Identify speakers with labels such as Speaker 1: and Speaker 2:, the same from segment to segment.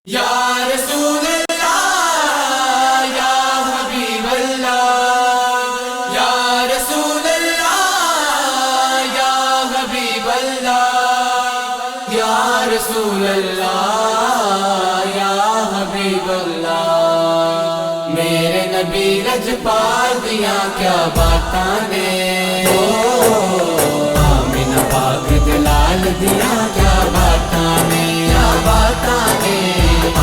Speaker 1: یا رسول اللہ یا حبیب اللہ یا رسول اللہ یا حبیب اللہ یا رسول اللہ یا حبیب اللہ میرے نبی لجپال دیا کیا باتاں نے آمینہ پاک دلال دیا کیا باتاں نے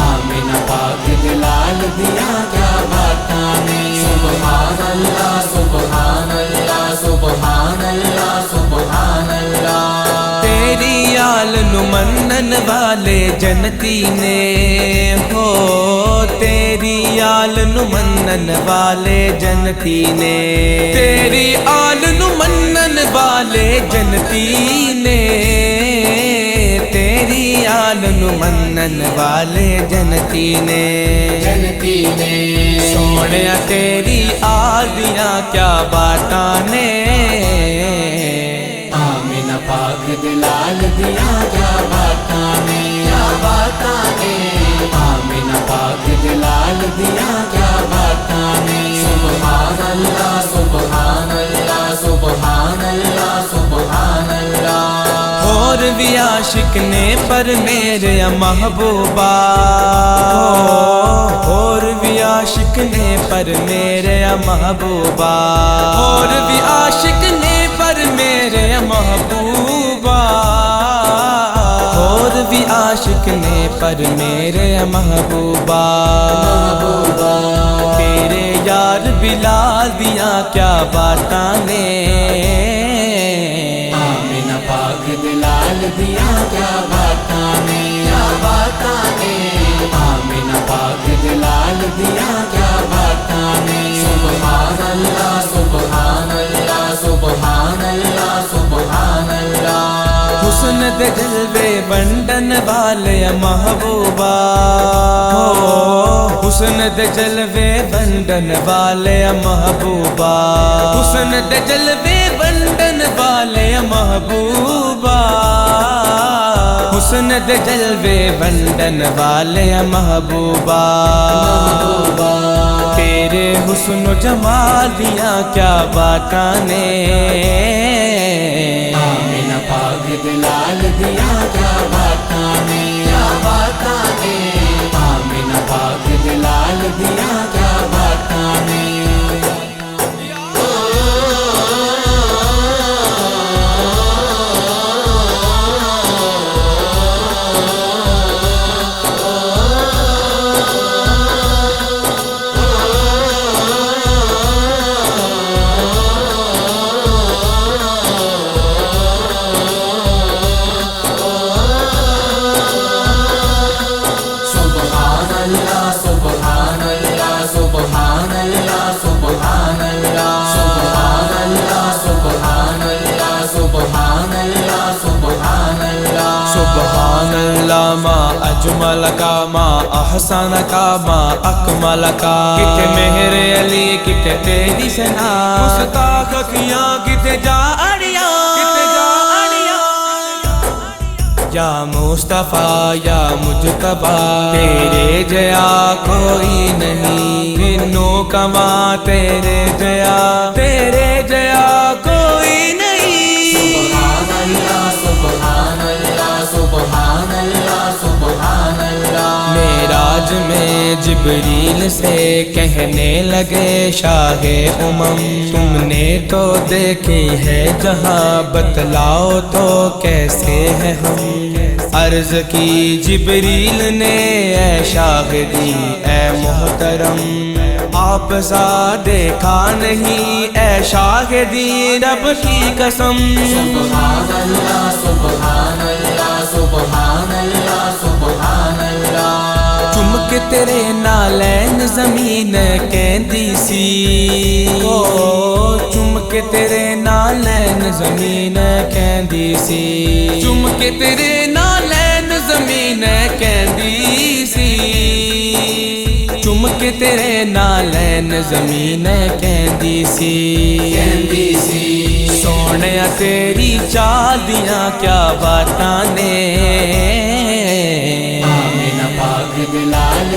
Speaker 1: آمینہ پاک دلال دیا کیا باتاں نے سبحان اللہ سبحان اللہ سبحان اللہ سبحان اللہ
Speaker 2: تیری آل نو منن والے جنتی نے ہو تیری آل نو منن والے جنتی نے تیری آل نو منن والے جنتی نے تیری آل نو منن والے جنتی نے سونیا تیری آل دیاں کیا باتاں نے
Speaker 1: آمینہ پاک دلال دیا کیا باتاں نے آمینہ پاک دلال دیا کیا باتاں نے سبحان اللہ سبحان اللہ سبحان اللہ سبحان اللہ
Speaker 2: اور بھی عاشق نے پر میرے محبوبہ اور بھی عاشق نے پر میرے محبوبہ اور بھی عاشق نے پر میرے محبوبہ اور بھی عاشق نے پر میرے محبوبہ تیرے یار بلال دیا کیا باتاں نے
Speaker 1: آمینہ پاک دلال دیا کیا باتاں نے آمینہ پاک دلال دیا کیا باتاں نے سبحان اللہ سبحان اللہ سبحان اللہ سبحان اللہ
Speaker 2: حسن دے جلوے ونڈن والے محبوبہ حسن دے جلوے ونڈن والے محبوبہ حسن دے جلوے ونڈن والے محبوبہ حسن دے جلوے ونڈن والے محبوبہ تیرے حسن و جمال دیا کیا باتاں نے
Speaker 1: آمینہ پاک دلال دیا کیا باتاں نے آمینہ پاک دلال دیا کیا باتاں نے
Speaker 2: سبحان اللہ ما اجمل کا ما احسن کا ما اکمل کا کتے مہر علی کتے تیری سنا مستاق کیاں کتے جا اڑیاں یا مصطفیٰ یا مجتبی تیرے جیا کوئی نہیں تینوں کما تیرے جیا کوئی نہیں
Speaker 1: سبحان اللہ سبحان اللہ سبحان اللہ سبحان اللہ
Speaker 2: معراج میں جبریل سے کہنے لگے شاہ تم نے تو دیکھی ہے جہاں بتلاؤ تو کیسے ہے ہم عرض کی جبریل نے اے شاہ دی اے محترم آپ سا دیکھا نہیں اے شاہ دی رب کی قسم
Speaker 1: سبحان اللہ سبحان اللہ سبحان اللہ سبحان اللہ
Speaker 2: چمک تیرے نالین زمین کہندی سی چمک تیرے نالین زمین کہندی سی چمک تیرے نالین زمین کہندی سی چمک تیرے نالین زمین کہندی سی سونیا تیری چال دیاں کیا باتاں نے
Speaker 1: آمینہ پاک